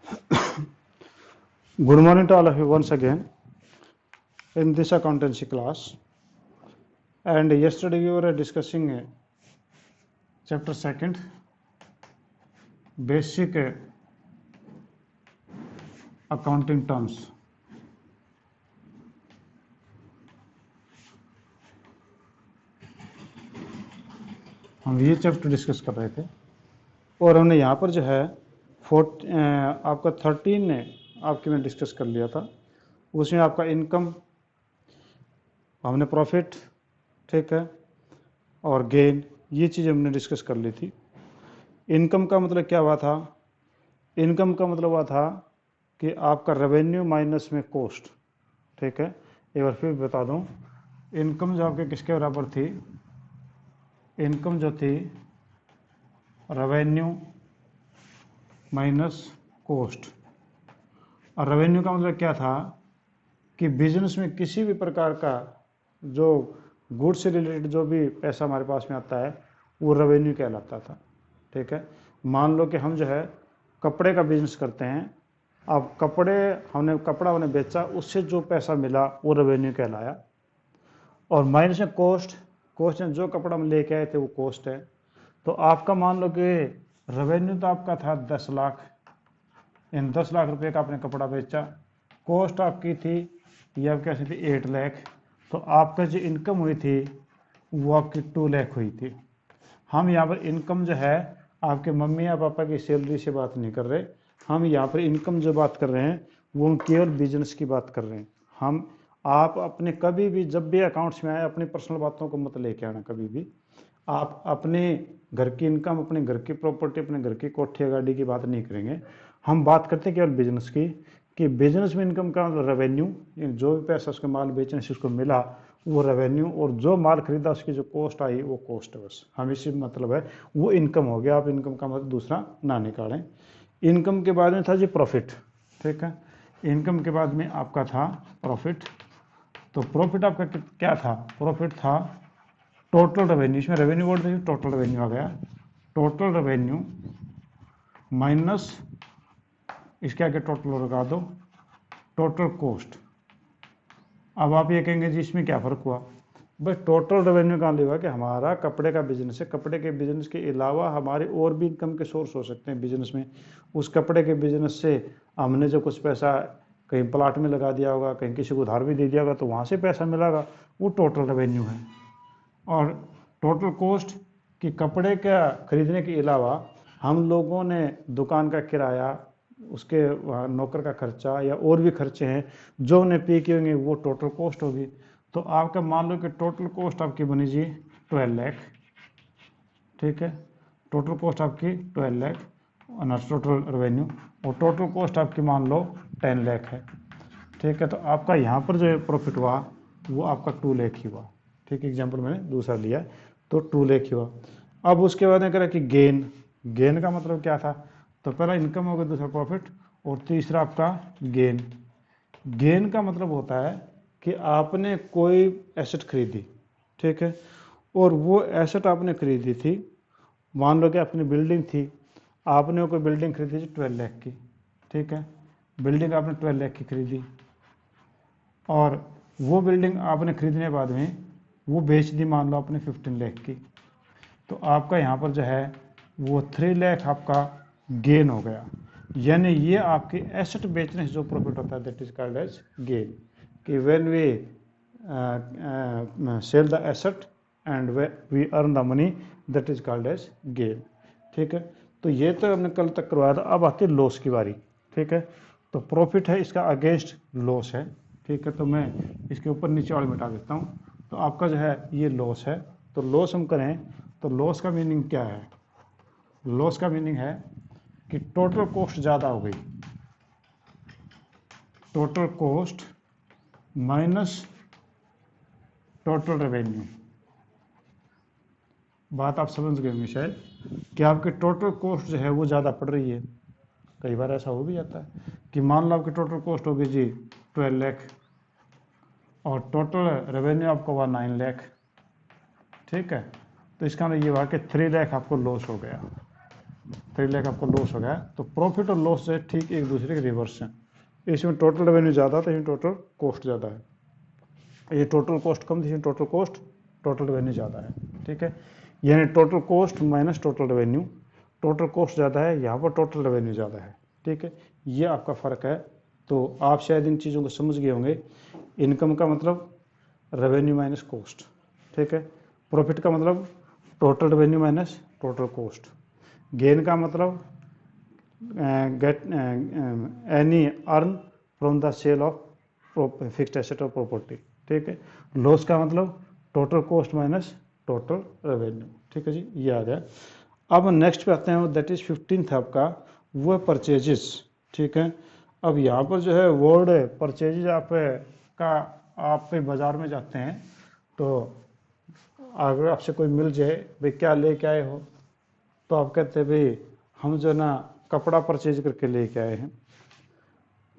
Good morning to all of you once again in this accountancy class. And yesterday we were discussing chapter 2nd, basic accounting terms. हम ये chapter discuss कर रहे थे और हमने यहाँ पर जो है आपका 13 ने आपके में डिस्कस कर लिया था। उसमें आपका इनकम, हमने प्रॉफिट, ठीक है, और गेन, ये चीज़ हमने डिस्कस कर ली थी। इनकम का मतलब क्या हुआ था? इनकम का मतलब हुआ था कि आपका रेवेन्यू माइनस में कॉस्ट, ठीक है। एक बार फिर बता दूं, इनकम जो आपके किसके बराबर थी? इनकम जो थी रेवेन्यू माइनस कॉस्ट। और रेवेन्यू का मतलब क्या था कि बिजनेस में किसी भी प्रकार का जो गुड्स से रिलेटेड जो भी पैसा हमारे पास में आता है वो रेवेन्यू कहलाता था, ठीक है। मान लो कि हम जो है कपड़े का बिजनेस करते हैं, अब कपड़ा हमने बेचा, उससे जो पैसा मिला वो रेवेन्यू कहलाया। और माइनस में कॉस्ट में जो कपड़ा हम लेके आए थे वो कॉस्ट है। तो आपका मान लो कि रेवेन्यू तो आपका था 10 लाख, इन 10 लाख रुपए का आपने कपड़ा बेचा, कॉस्ट आपकी थी ये आपकी कैसी थी 8 लाख। तो आपका जो इनकम हुई थी वो आपकी 2 लाख हुई थी। हम यहाँ पर इनकम जो है आपके मम्मी या पापा की सैलरी से बात नहीं कर रहे, हम यहाँ पर इनकम जो बात कर रहे हैं वो हम केवल बिजनेस की बात कर रहे हैं। आप अपने कभी भी जब भी अकाउंट्स में आए अपनी पर्सनल बातों को मत लेके आना। कभी भी आप अपने घर की इनकम, अपने घर की प्रॉपर्टी, अपने घर की कोठी गाड़ी की बात नहीं करेंगे। हम बात करते हैं केवल बिजनेस की, कि बिजनेस में इनकम का रेवेन्यू, जो भी पैसा उसके माल बेचने से उसको मिला वो रेवेन्यू, और जो माल खरीदा उसकी जो कॉस्ट आई वो कॉस्ट है। बस हम इसी मतलब है वो इनकम हो गया। आप इनकम का मतलब दूसरा ना निकालें। इनकम के बाद में था जी प्रॉफिट, ठीक है। इनकम के बाद में आपका था प्रॉफिट। तो प्रॉफिट आपका क्या था? प्रॉफिट था टोटल रेवेन्यू, इसमें रेवेन्यू बोल दीजिए, टोटल रेवेन्यू आ गया। टोटल रेवेन्यू माइनस इसके आगे टोटल लगा दो, टोटल कॉस्ट। अब आप ये कहेंगे जी इसमें क्या फ़र्क हुआ? बस टोटल रेवेन्यू कहाँ लिया कि हमारा कपड़े का बिजनेस है, कपड़े के बिजनेस के अलावा हमारे और भी इनकम के सोर्स हो सकते हैं बिजनेस में। उस कपड़े के बिजनेस से हमने जो कुछ पैसा कहीं प्लाट में लगा दिया होगा, कहीं किसी को उधार भी दे दिया होगा, तो वहाँ से पैसा मिलेगा, वो टोटल रेवेन्यू है। और टोटल कॉस्ट कि कपड़े का खरीदने के अलावा हम लोगों ने दुकान का किराया, उसके नौकर का खर्चा या और भी खर्चे हैं जो उन्हें पे किए होंगे, वो टोटल कॉस्ट होगी। तो आपका मान लो कि टोटल कॉस्ट आपकी बनी जी 12 लाख, ठीक है। टोटल कॉस्ट आपकी 12 लाख टोटल रेवेन्यू, और टोटल कॉस्ट आपकी मान लो 10 लाख है, ठीक है। तो आपका यहाँ पर जो प्रॉफिट हुआ वो आपका 2 लाख ही हुआ, ठीक है। एग्जाम्पल मैंने दूसरा लिया तो 2 लाख ही हुआ। अब उसके बाद कह रहा कि गेन का मतलब क्या था? तो पहला इनकम हो गया, दूसरा प्रॉफिट, और तीसरा आपका गेन। गेन का मतलब होता है कि आपने कोई एसेट खरीदी, ठीक है, और वो एसेट आपने खरीदी थी, मान लो कि अपनी बिल्डिंग थी, आपने कोई बिल्डिंग खरीदी थी 12 लाख की, ठीक है। बिल्डिंग आपने 12 लाख की खरीदी, और वो बिल्डिंग आपने खरीदने के बाद में वो बेच दी मान लो आपने 15 लाख की। तो आपका यहाँ पर जो है वो 3 लाख आपका गेन हो गया। यानी ये आपके एसेट बेचने से जो प्रॉफिट होता है that is called as gain. कि when we sell the asset and we earn the money, that is called as gain, ठीक है। तो ये तो हमने कल तक करवाया था। अब आती है लॉस की बारी, ठीक है। तो प्रॉफिट है, इसका अगेंस्ट लॉस है, ठीक है। तो मैं इसके ऊपर नीचे वाले मिटा देता हूँ। तो आपका जो है ये लॉस है। तो लॉस हम करें तो लॉस का मीनिंग क्या है? लॉस का मीनिंग है कि टोटल कॉस्ट ज़्यादा हो गई, total cost minus total revenue. बात आप समझ गए होंगे शायद कि आपकी टोटल कॉस्ट जो है वो ज़्यादा पड़ रही है। कई बार ऐसा हो भी जाता है कि मान लो आपकी टोटल कॉस्ट होगी जी 12 लाख और टोटल रेवेन्यू आपको हुआ 9 लाख, ठीक है। तो इसका मतलब ये हुआ कि 3 लाख आपको लॉस हो गया, 3 लाख आपको लॉस हो गया। तो प्रॉफिट और लॉस है ठीक एक दूसरे के रिवर्स हैं। इसमें टोटल रेवेन्यू ज़्यादा था, इसमें टोटल कॉस्ट ज़्यादा है। ये टोटल कॉस्ट कम थी, इसमें टोटल कॉस्ट टोटल रेवेन्यू ज़्यादा है। ठीक है, यानी total cost minus total revenue, total cost ज़्यादा है, यहाँ पर टोटल रेवेन्यू ज़्यादा है। ठीक है, ये आपका फ़र्क है। तो आप शायद इन चीज़ों को समझ गए होंगे। इनकम का मतलब रेवेन्यू माइनस कॉस्ट। ठीक है, प्रॉफिट का मतलब total revenue minus total cost. Gain का मतलब get any earn from the sale of fixed asset और प्रॉपर्टी। ठीक है, लॉस का मतलब total cost minus total revenue. ठीक है जी, ये आ गया। अब नेक्स्ट पे आते हैं, दैट इज 15th आपका, वो है परचेजेस। ठीक है, अब यहाँ पर जो है वर्ड परचेजेज आप बाज़ार में जाते हैं तो अगर आपसे कोई मिल जाए, भाई क्या लेके आए हो, तो आप कहते हैं भाई हम जो ना कपड़ा परचेज करके लेके आए हैं।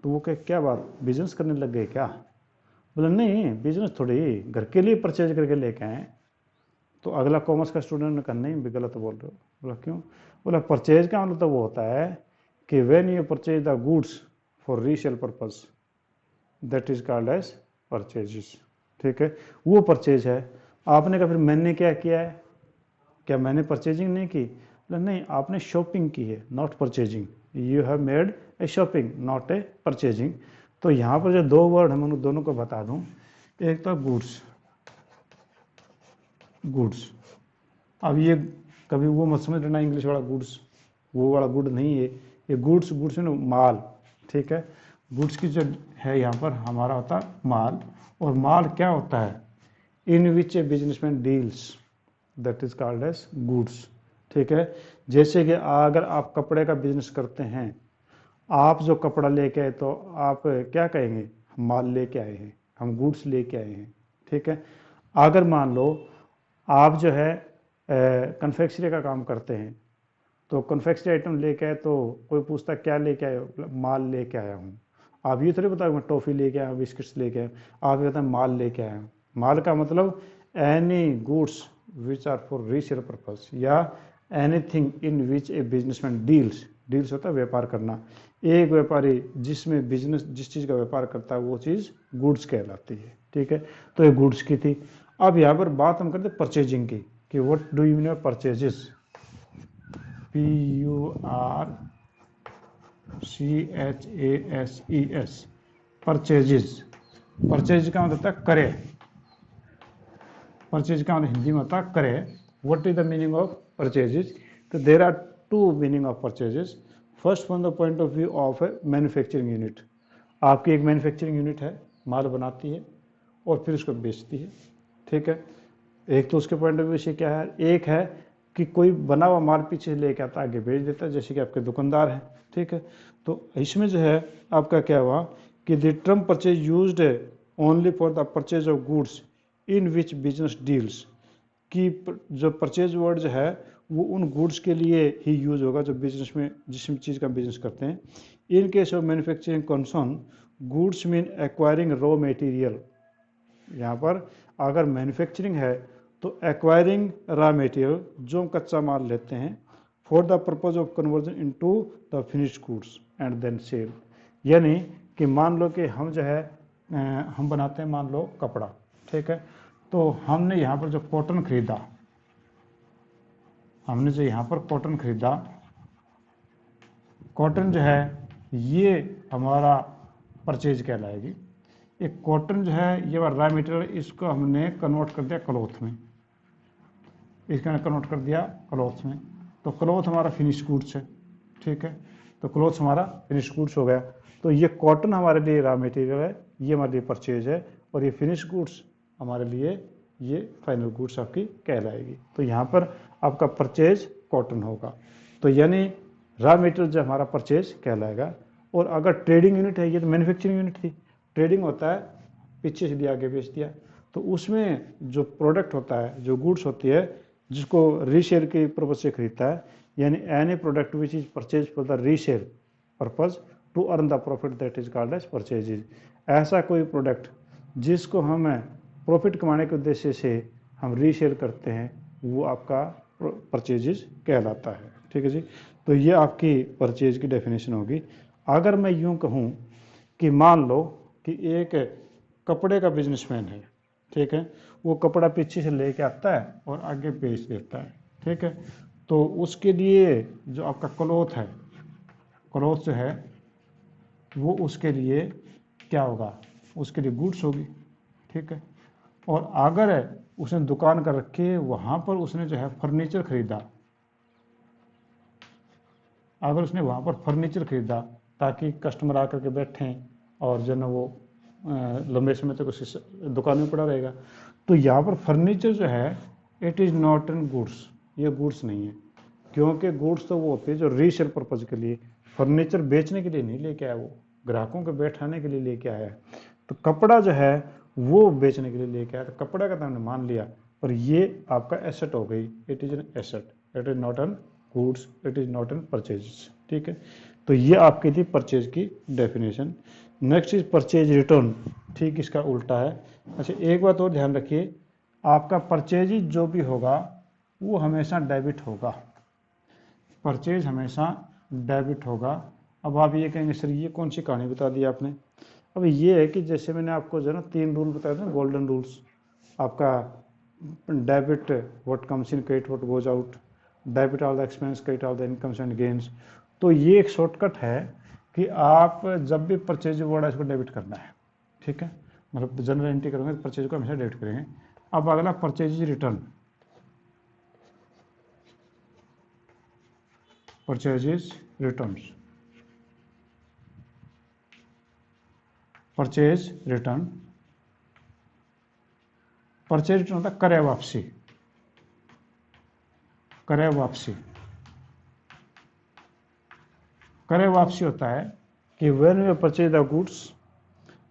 तो वो कहे क्या बात, बिजनेस करने लग गए क्या? बोले नहीं, बिजनेस थोड़ी, घर के लिए परचेज करके लेके आए। तो अगला कॉमर्स का स्टूडेंट ने कहा नहीं भी गलत बोल रहे हो। बोला क्यों? बोला परचेज का मतलब तो वो होता है कि when you purchase the goods for resale purpose, that is called as purchases. ठीक है, वो परचेज है। आपने कहा फिर मैंने क्या किया है, क्या मैंने परचेजिंग नहीं की? बोला नहीं, आपने शॉपिंग की है, not purchasing. You have made a shopping not a purchasing. तो यहाँ पर जो दो वर्ड हम उन दोनों को बता दूं, एक तो गुड्स, गुड्स। अब ये कभी वो मत समझ लेना इंग्लिश वाला गुड्स, वो वाला गुड नहीं है। ये गुड्स, गुड्स में माल। ठीक है, गुड्स की जो है यहाँ पर हमारा होता है माल। और माल क्या होता है? In which a businessman deals, that is called as goods. ठीक है, जैसे कि अगर आप कपड़े का बिजनेस करते हैं, आप जो कपड़ा लेके आए तो आप क्या कहेंगे? हम माल लेके आए हैं, हम गुड्स लेके आए हैं। ठीक है, अगर मान लो आप जो है कन्फेक्शनरी का काम करते हैं, तो कन्फेक्शनरी आइटम लेके आए तो कोई पूछता क्या लेके आए हो? माल लेके आया हूँ। आप ये थोड़ी बताओ मैं टॉफ़ी लेके आया हूँ, बिस्किट्स लेके आया हूँ। आप कहते हैं माल लेके आया हूँ। माल का मतलब any goods which are for resale purpose, या anything in which a businessman deals. Deals होता है व्यापार करना। एक व्यापारी जिसमें बिजनेस जिस चीज़ का व्यापार करता है वो चीज़ गुड्स कहलाती है। ठीक है, तो ये गुड्स की थी। अब यहाँ पर बात हम करते हैं परचेजिंग की, कि what do you mean by purchases? PURCHASES, purchases. Purchase का मतलब होता है करे। परचेज का मतलब हिंदी में होता है करे। What is the meaning of purchases? तो there are two meaning of purchases. First from the point of view of a manufacturing unit. आपकी एक मैन्युफैक्चरिंग यूनिट है, माल बनाती है और फिर उसको बेचती है। ठीक है, एक तो उसके पॉइंट ऑफ व्यू से क्या है, एक है कि कोई बना हुआ माल पीछे लेके आता आगे बेच देता है, जैसे कि आपके दुकानदार हैं। ठीक है, तो इसमें जो है आपका क्या हुआ कि the term purchase used only for the purchase of goods in which business deals, कि जो परचेज वर्ड जो है वो उन गुड्स के लिए ही यूज होगा जो बिजनेस में जिस चीज़ का बिजनेस करते हैं। इन case of manufacturing concern, goods mean acquiring raw material. यहाँ पर अगर मैन्युफैक्चरिंग है तो एक्वायरिंग रॉ मटेरियल, जो हम कच्चा माल लेते हैं, for the purpose of conversion into the finished goods and then sell. यानी कि मान लो कि हम जो है हम बनाते हैं मान लो कपड़ा। ठीक है, तो हमने यहाँ पर जो कॉटन खरीदा, हमने जो यहाँ पर कॉटन खरीदा, कॉटन जो है ये हमारा परचेज कहलाएगी। एक कॉटन जो है ये रॉ मटेरियल, इसको हमने कन्वर्ट कर दिया क्लॉथ में, इसको हमने कन्वर्ट कर दिया क्लॉथ में, तो क्लॉथ हमारा फिनिश गुड्स है। ठीक है, तो क्लॉथ हमारा फिनिश गुड्स हो गया। तो ये कॉटन हमारे लिए रॉ मटेरियल है, ये हमारे लिए परचेज है, और ये फिनिश गुड्स हमारे लिए ये फाइनल गुड्स आपकी कहलाएगी। तो यहाँ पर आपका परचेज कॉटन होगा। तो यानी रॉ मटेरियल जो हमारा परचेज कहलाएगा। और अगर ट्रेडिंग यूनिट है, ये तो मैन्युफैक्चरिंग यूनिट थी। ट्रेडिंग होता है पीछे से दिया आगे बेच दिया, तो उसमें जो प्रोडक्ट होता है, जो गुड्स होती है, जिसको रीसेल के पर्पज से खरीदता है, यानी any product which is purchase for the resale purpose to earn the profit, that is called as purchases. ऐसा कोई प्रोडक्ट जिसको हम प्रॉफिट कमाने के उद्देश्य से हम रीसेल करते हैं, वो आपका परचेजेज कहलाता है। ठीक है जी, तो ये आपकी परचेज की डेफिनेशन होगी। अगर मैं यूँ कहूँ कि मान लो कि एक कपड़े का बिजनेसमैन है, ठीक है, वो कपड़ा पीछे से लेके आता है और आगे बेच देता है, ठीक है, तो उसके लिए जो आपका क्लॉथ है, क्लॉथ जो है वो उसके लिए क्या होगा, उसके लिए गुड्स होगी, ठीक है। और अगर उसने दुकान कर रखी है, वहाँ पर उसने जो है फर्नीचर खरीदा, अगर उसने वहाँ पर फर्नीचर खरीदा ताकि कस्टमर आकर के बैठें और जो ना वो लंबे समय तक उस दुकान में पड़ा रहेगा, तो यहाँ पर फर्नीचर जो है it is not an goods, ये गुड्स नहीं है, क्योंकि गुड्स तो वो होते हैं जो रीसेल पर्पज़ के लिए, फर्नीचर बेचने के लिए नहीं लेके आया, वो ग्राहकों को बैठाने के लिए लेके आया है। तो कपड़ा जो है वो बेचने के लिए लेके आया, तो कपड़ा का तो हमने मान लिया, पर ये आपका एसेट हो गई, it is an asset, it is not an goods, it is not an purchase, ठीक है। तो ये आपकी थी परचेज की definition. Next is purchase return, ठीक इसका उल्टा है। अच्छा, एक बात और ध्यान रखिए, आपका परचेज जो भी होगा वो हमेशा डेबिट होगा, परचेज हमेशा डेबिट होगा। अब आप ये कहेंगे सर ये कौन सी कहानी बता दी आपने। अब ये है कि जैसे मैंने आपको जो है ना 3 रूल बताए थे, गोल्डन रूल्स, आपका debit what comes in, credit what goes out, debit all the expense, credit all the incomes and gains. तो ये एक शॉर्टकट है कि आप जब भी परचेज वर्ड है इसको डेबिट करना है, ठीक है, मतलब जनरल एंट्री करोगे तो परचेज को हमेशा डेबिट करेंगे। अब अगला purchase return, purchases returns, purchase return, purchase return होता है क्रय वापसी, क्रय वापसी, क्रय वापसी होता है कि when we purchase the goods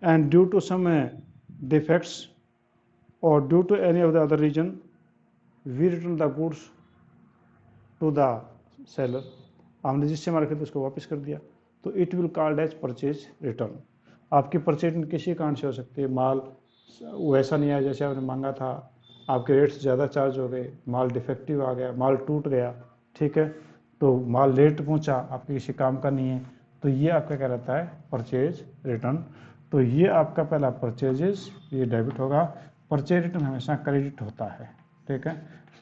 and due to some defects और due to any of the other reason we return the goods to the seller, हमने जिससे हमारा खरीदा उसको वापस कर दिया, तो it will called as purchase return. आपकी परचेज किसी कारण से हो सकती है, माल वैसा नहीं आया जैसे आपने मांगा था, आपके रेट्स ज़्यादा चार्ज हो गए, माल डिफेक्टिव आ गया, माल टूट गया, ठीक है, तो माल लेट पहुंचा, आपके किसी काम का नहीं है, तो ये आपका क्या रहता है, परचेज रिटर्न। तो ये आपका पहला परचेजेस, ये डेबिट होगा, परचेज रिटर्न हमेशा क्रेडिट होता है, ठीक है,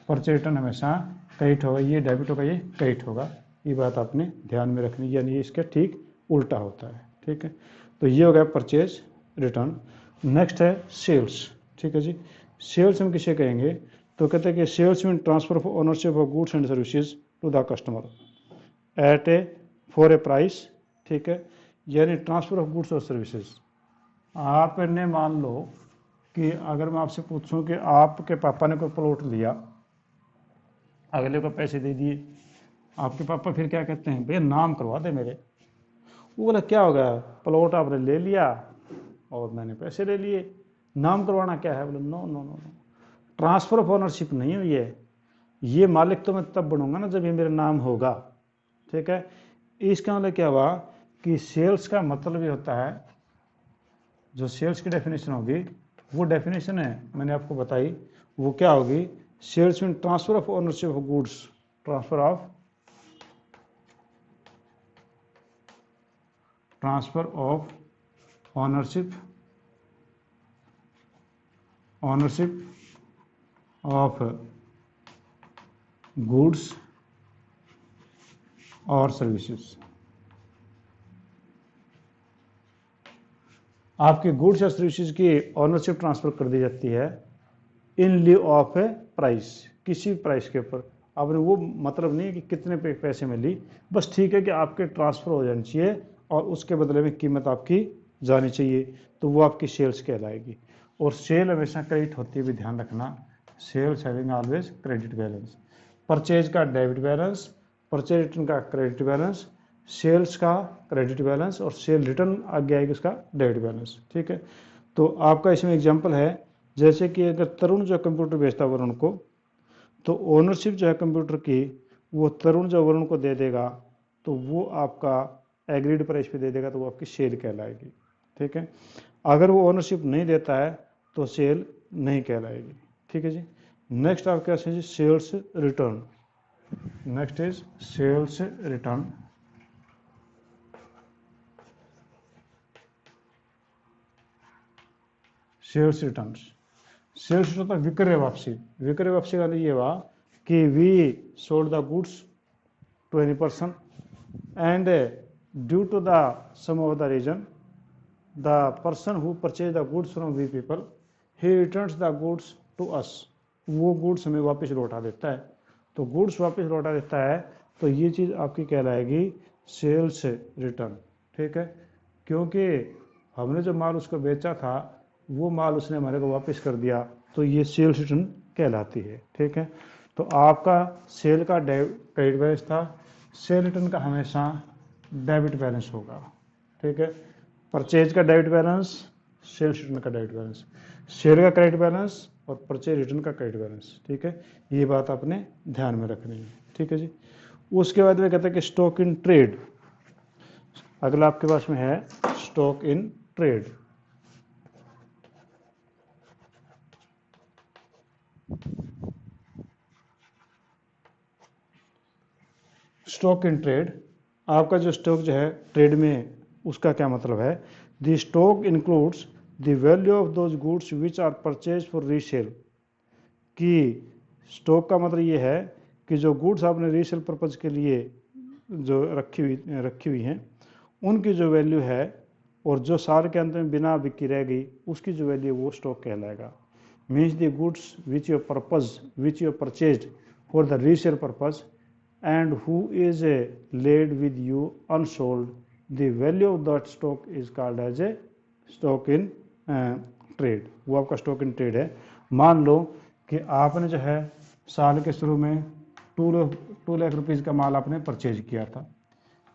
परचेज रिटर्न हमेशा क्रेडिट होगा, ये डेबिट होगा, ये क्रेडिट होगा, ये बात आपने ध्यान में रखनी, यानी इसका ठीक उल्टा होता है, ठीक है। तो ये हो गया परचेज रिटर्न। नेक्स्ट है सेल्स, ठीक है जी। सेल्स हम किसे कहेंगे, तो कहते हैं कि sales mean transfer of ownership of goods and services to the customer at a for a price, ठीक है, यानी ट्रांसफर ऑफ गुड्स और सर्विसेज। आपने मान लो कि अगर मैं आपसे पूछूं कि आपके पापा ने कोई प्लॉट लिया, अगले को पैसे दे दिए, आपके पापा फिर क्या कहते हैं, भैया नाम करवा दे मेरे, वो बोला क्या हो गया, प्लॉट आपने ले लिया और मैंने पैसे ले लिए, नाम करवाना क्या है, बोले no no no no, transfer of ownership नहीं हुई है, ये मालिक तो मैं तब बनूंगा ना जब ये मेरा नाम होगा, ठीक है। इसका मतलब क्या हुआ कि सेल्स का मतलब ये होता है, जो सेल्स की डेफिनेशन होगी वो डेफिनेशन है मैंने आपको बताई, वो क्या होगी, sales mean transfer of ownership of goods, transfer of ownership of goods और सर्विसेज। आपके गुड्स या सर्विसेज की ऑनरशिप ट्रांसफर कर दी जाती है इन लिeu ऑफ ए प्राइस, किसी प्राइस के ऊपर। आपने वो मतलब नहीं है कि कितने पैसे में ली, बस ठीक है कि आपके ट्रांसफर हो जानी चाहिए और उसके बदले में कीमत आपकी जानी चाहिए, तो वो आपकी सेल्स कहलाएगी। और सेल हमेशा क्रेडिट होती है, भी ध्यान रखना, sales having always credit balance, purchase का डेबिट बैलेंस, परचेज रिटर्न का क्रेडिट बैलेंस, सेल्स का क्रेडिट बैलेंस और सेल रिटर्न आगे आएगी उसका डेबिट बैलेंस, ठीक है। तो आपका इसमें एग्जांपल है, जैसे कि अगर तरुण जो कंप्यूटर बेचता वरुण को, तो ओनरशिप जो है कंप्यूटर की वो तरुण जो वरुण को दे देगा, तो वो आपका एग्रीड प्राइस पे दे देगा, तो वो आपकी सेल कहलाएगी, ठीक है। अगर वो ओनरशिप नहीं देता है तो सेल नहीं कहलाएगी, ठीक है जी। नेक्स्ट आपके पास है जी sales return, next is sales return. Sales return, sales होता है विक्रय वापसी। विक्रय वापसी का ये हुआ कि we sold the goods to any person and due to the some of the reason the person who purchase the goods from we people he returns the goods to us. वो गुड्स हमें वापस लौटा देता है। तो goods वापस लौटा देता है तो ये चीज़ आपकी कहलाएगी सेल्स रिटर्न। ठीक है, क्योंकि हमने जो माल उसको बेचा था वो माल उसने हमारे को वापस कर दिया, तो ये सेल्स रिटर्न कहलाती है। ठीक है, तो आपका सेल का क्रेडिट बैलेंस था, सेल रिटर्न का हमेशा डेबिट बैलेंस होगा। ठीक है, परचेज का डेबिट बैलेंस, सेल्स रिटर्न का डेबिट बैलेंस, सेल का क्रेडिट बैलेंस और परचेज रिटर्न का क्रेडिट बैलेंस। ठीक है, ये बात आपने ध्यान में रखनी है। ठीक है जी, उसके बाद में कहते हैं कि स्टॉक इन ट्रेड। अगला आपके पास में है stock in trade. Stock in trade, आपका जो स्टॉक जो है ट्रेड में, उसका क्या मतलब है? The stock includes the value of those goods which are purchase for resale. कि स्टॉक का मतलब ये है कि जो गुड्स आपने रीसेल पर्पज के लिए जो रखी हुई हैं उनकी जो वैल्यू है और जो साल के अंत में बिना बिक्री रह गई उसकी जो वैल्यू वो स्टॉक कहलाएगा। Means the goods which you purchase for the resale purpose and who is laid with you unsold, the value of that stock is called as a stock in trade। वो आपका stock in trade है। मान लो कि आपने जो है साल के शुरू में 2 लाख रुपीज़ का माल आपने परचेज किया था,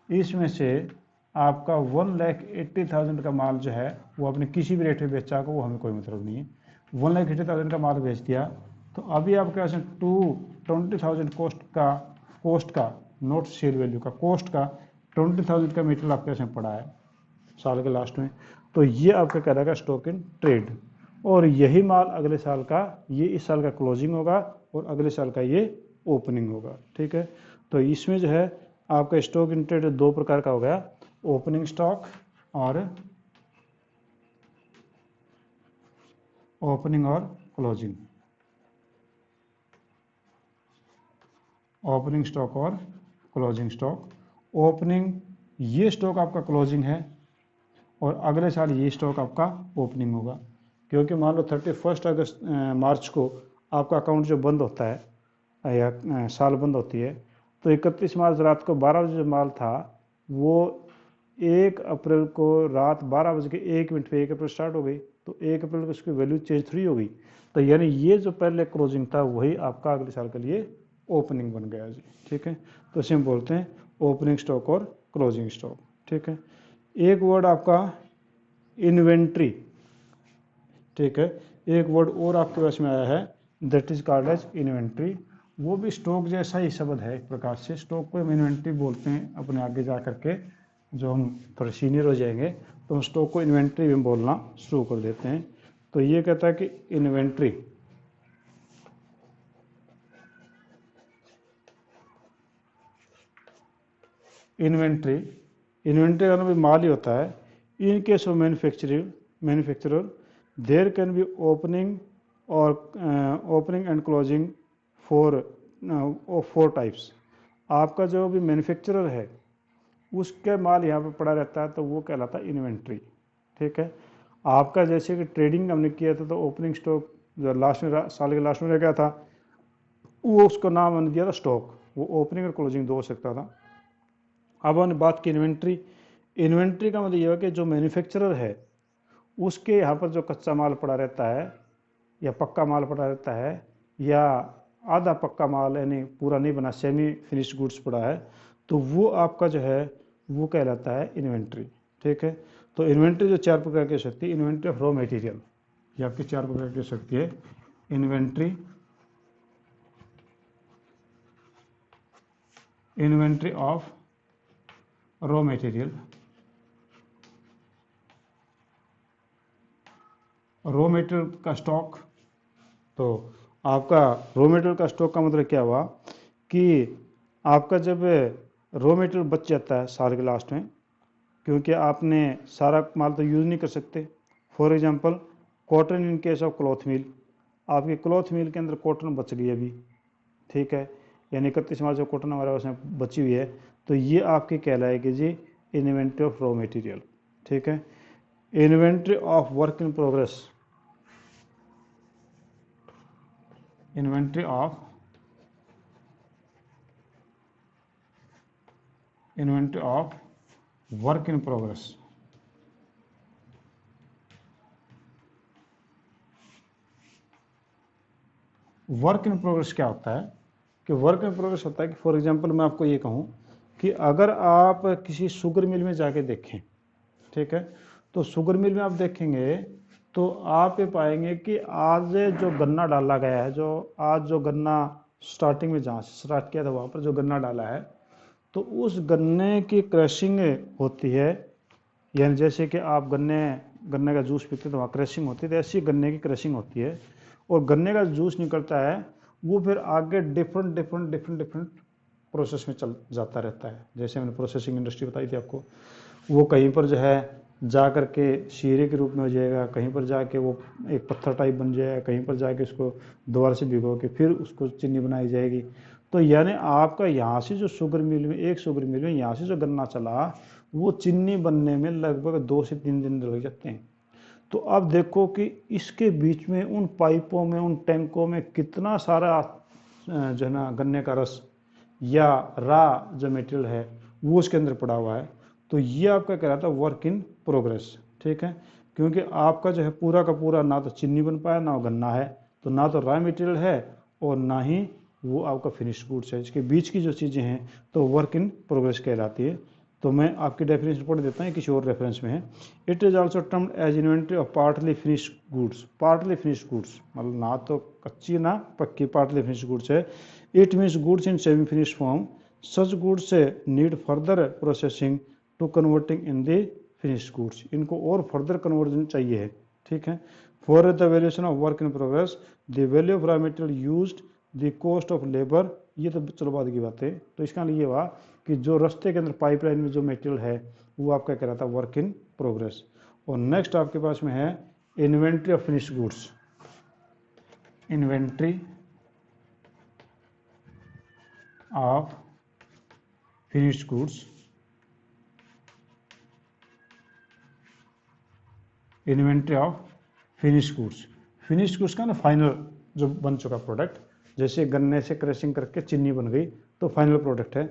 इसमें से आपका 1,80,000 का माल जो है वो आपने किसी भी रेट में बेचा को वो हमें कोई मतलब नहीं है। 1,80,000 का माल बेच दिया तो अभी आपके पास 220,000 कोस्ट का नॉट सेल वैल्यू का, कोस्ट का 20,000 का मीटर आपके पास में पड़ा है साल के लास्ट में, तो ये आपका कहलाएगा स्टॉक इन ट्रेड। और यही माल अगले साल का, ये इस साल का क्लोजिंग होगा और अगले साल का ये ओपनिंग होगा। ठीक है, तो इसमें जो है आपका स्टॉक इन ट्रेड 2 प्रकार का हो गया, ओपनिंग स्टॉक और क्लोजिंग। ओपनिंग स्टॉक और क्लोजिंग स्टॉक। ओपनिंग ये स्टॉक आपका क्लोजिंग है और अगले साल ये स्टॉक आपका ओपनिंग होगा। क्योंकि मान लो 31 मार्च को आपका अकाउंट जो बंद होता है या साल बंद होती है, तो 31 मार्च रात को 12 बजे जो माल था वो 1 अप्रैल को रात 12:01 पे 1 अप्रैल स्टार्ट हो गई, तो 1 अप्रैल को उसकी वैल्यू चेंज थोड़ी हो गई। तो यानी ये जो पहले क्लोजिंग था वही आपका अगले साल के लिए ओपनिंग बन गया जी। ठीक है, तो इसे हम बोलते हैं ओपनिंग स्टॉक और क्लोजिंग स्टॉक। ठीक है, एक वर्ड आपका इन्वेंट्री। ठीक है, एक वर्ड और आपके पास में आया है that is called as inventory. वो भी स्टॉक जैसा ही शब्द है एक प्रकार से, स्टॉक को हम इन्वेंट्री बोलते हैं। अपने आगे जा करके जो हम थोड़े सीनियर हो जाएंगे तो हम स्टॉक को इन्वेंट्री में बोलना शुरू कर देते हैं। तो ये कहता है कि इन्वेंट्री का भी माल ही होता है। In case of manufacturer there can be opening and closing four types. आपका जो भी मैन्युफैक्चरर है उसके माल यहाँ पे पड़ा रहता है तो वो कहलाता है इन्वेंट्री। ठीक है, आपका जैसे कि ट्रेडिंग हमने किया था तो ओपनिंग स्टॉक जो लास्ट में साल के लास्ट में रह गया था वो उसका नाम हमने दिया था स्टॉक। वो ओपनिंग और क्लोजिंग 2 हो सकता था। अब हमने बात की इन्वेंट्री का मतलब ये है कि जो मैन्युफैक्चरर है उसके यहाँ पर जो कच्चा माल पड़ा रहता है या पक्का माल पड़ा रहता है या आधा पक्का माल यानी पूरा नहीं बना सेमी फिनिश्ड गुड्स पड़ा है, तो वो आपका जो है वो कहलाता है इन्वेंट्री। ठीक है, तो इन्वेंट्री जो 4 प्रकार की हो सकती है, इन्वेंट्री ऑफ रॉ मटेरियल, ये आपकी 4 प्रकार की हो सकती है। Inventory of raw material, raw material का स्टॉक। तो आपका रॉ मटेरियल का स्टॉक का मतलब क्या हुआ कि आपका जब रॉ मटेरियल बच जाता है साल के लास्ट में, क्योंकि आपने सारा माल तो यूज़ नहीं कर सकते। For example cotton in case of cloth mill, आपके क्लॉथ मिल के अंदर कॉटन बच गई अभी, ठीक है, यानी 31 मार्च को कॉटन हमारे पास में बची हुई है, तो ये आपकी कहलाएगी जी इन्वेंट्री ऑफ रॉ मटेरियल, ठीक है। Inventory of work in progress, inventory of work in progress. Work in progress क्या होता है कि वर्क इन प्रोग्रेस होता है कि फॉर एग्जांपल मैं आपको ये कहूँ कि अगर आप किसी शुगर मिल में जाके देखें, ठीक है, तो शुगर मिल में आप देखेंगे तो आप ये पाएंगे कि आज जो गन्ना डाला गया है, जो आज जो गन्ना स्टार्टिंग में जहाँ से स्टार्ट किया था वहाँ पर जो गन्ना डाला है, तो उस गन्ने की क्रशिंग होती है, यानी जैसे कि आप गन्ने का जूस पीते तो वहाँ क्रशिंग होती है, तो ऐसी गन्ने की क्रशिंग होती है, और गन्ने का जूस निकलता है वो फिर आगे डिफरेंट प्रोसेस में चल जाता रहता है। जैसे मैंने प्रोसेसिंग इंडस्ट्री बताई थी आपको, वो कहीं पर जो है जा कर के शीरे के रूप में हो जाएगा, कहीं पर जाके वो एक पत्थर टाइप बन जाएगा, कहीं पर जाके उसको दोबारा से भिगो के फिर उसको चीनी बनाई जाएगी। तो यानी आपका यहाँ से जो शुगर मिल में, एक शुगर मिल में यहाँ से जो गन्ना चला वो चीनी बनने में लगभग 2 से 3 दिन लग जाते हैं। तो अब देखो कि इसके बीच में उन पाइपों में, उन टैंकों में कितना सारा जो है ना गन्ने का रस या रा जो मटेरियल है वो उसके अंदर पड़ा हुआ है। तो ये आपका कहलाता है वर्क इन प्रोग्रेस, ठीक है, क्योंकि आपका जो है पूरा का पूरा ना तो चीनी बन पाया ना गन्ना है, तो ना तो रॉ मटेरियल है और ना ही वो आपका फिनिश गुड्स है। इसके बीच की जो चीज़ें हैं तो वर्क इन प्रोग्रेस कहलाती है। तो मैं आपकी डेफिनेशन पढ़ देता हूँ, किसी और रेफरेंस में है। It is also termed as inventory of partly finish goods. Partly finish goods मतलब ना तो कच्ची ना पक्की, पार्टली फिनिश गुड्स है। It means goods in semi finish form. Such goods need further processing to converting in the finish goods. इनको और further conversion चाहिए है, ठीक है। For the valuation of work in progress, the value of raw material used, the cost of labour, ये तो चलो बाद की बात है। तो इसका लिए हुआ कि जो रास्ते के अंदर पाइपलाइन में जो मटेरियल है वो आपका कहलाता है वर्क इन प्रोग्रेस। और नेक्स्ट आपके पास में है inventory of finish goods. Inventory of finish goods, inventory of finish goods. Finish goods का ना फाइनल जो बन चुका प्रोडक्ट, जैसे गन्ने से क्रशिंग करके चीनी बन गई तो फाइनल प्रोडक्ट है।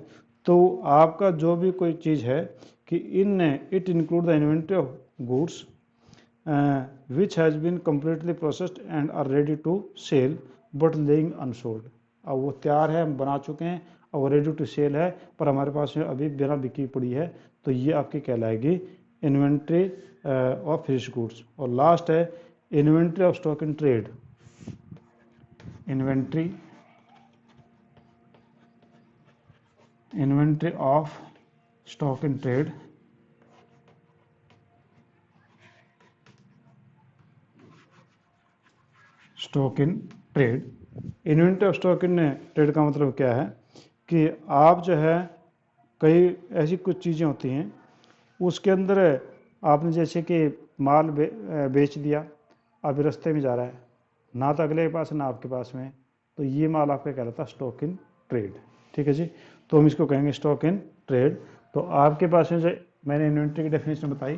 तो आपका जो भी कोई चीज़ है कि it include the inventory of goods which has been completely processed and are ready to sell but lying unsold. अब वो तैयार है, हम बना चुके हैं और रेडी टू सेल है, पर हमारे पास में अभी बिना बिकी पड़ी है, तो ये आपकी कहलाएगी इन्वेंट्री ऑफ फिनिश गुड्स। और लास्ट है inventory of stock in trade. Inventory of stock in trade, stock in trade. Inventory of stock in trade का मतलब क्या है कि आप जो है कई ऐसी कुछ चीज़ें होती हैं उसके अंदर आपने जैसे कि माल बेच दिया, अभी रास्ते में जा रहा है, ना तो अगले के पास ना आपके पास में, तो ये माल आपका कहलाता है स्टॉक इन ट्रेड, ठीक है जी। तो हम इसको कहेंगे स्टॉक इन ट्रेड। तो आपके पास में जो मैंने इन्वेंट्री की डेफिनेशन बताई,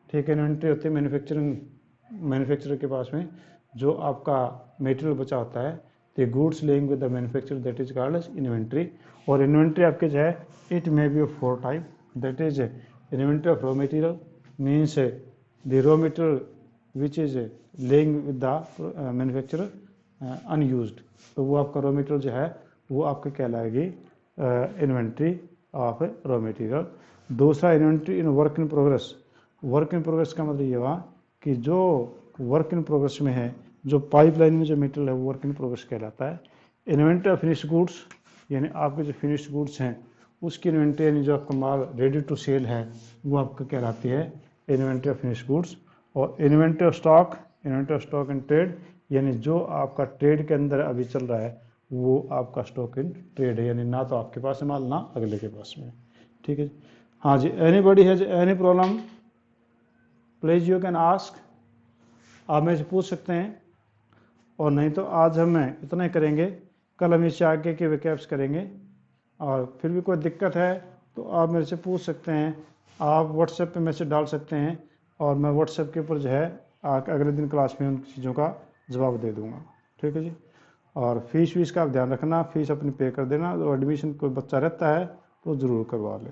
ठीक है, इन्वेंट्री होती है मैन्युफैक्चरर के पास में जो आपका मटेरियल बचा होता है, the goods lying with the manufacturer, that is called as inventory. और इन्वेंट्री आपके जो है it may be of 4 type, that is inventory of raw material, means the raw material which is lying with the manufacturer unused, तो वो आपका raw material जो है वो आपके कहलाएगी इन्वेंट्री ऑफ रॉ मटेरियल। दूसरा inventory in work in progress. Work in progress का मतलब ये हुआ कि जो वर्क इन प्रोग्रेस में है, जो पाइपलाइन में जो मटेरियल है वो वर्क इन प्रोग्रेस कहलाता है। इन्वेंट्री ऑफ फिनिश गुड्स यानी आपके जो फिनिश गुड्स हैं उसकी इन्वेंट्री यानी जो आपका माल रेडी टू सेल है वो आपका कहलाती है इन्वेंट्री ऑफ फिनिश गुड्स। और inventory of stock in trade यानी जो आपका ट्रेड के अंदर अभी चल रहा है वो आपका स्टॉक इन ट्रेड है, यानी ना तो आपके पास है माल ना अगले के पास में। ठीक है जी। हाँ जी, anybody has any problem please you can ask, आप मेरे से पूछ सकते हैं। और नहीं तो आज हम इतना ही करेंगे, कल हम इससे आगे के विकैप्स करेंगे। और फिर भी कोई दिक्कत है तो आप मेरे से पूछ सकते हैं, आप व्हाट्सएप पे मैसेज डाल सकते हैं, और मैं व्हाट्सएप के ऊपर जो है अगले दिन क्लास में उन चीज़ों का जवाब दे दूँगा। ठीक है जी। और फीस वीस का आप ध्यान रखना, फीस अपनी पे कर देना। तो एडमिशन कोई बच्चा रहता है तो ज़रूर करवा ले।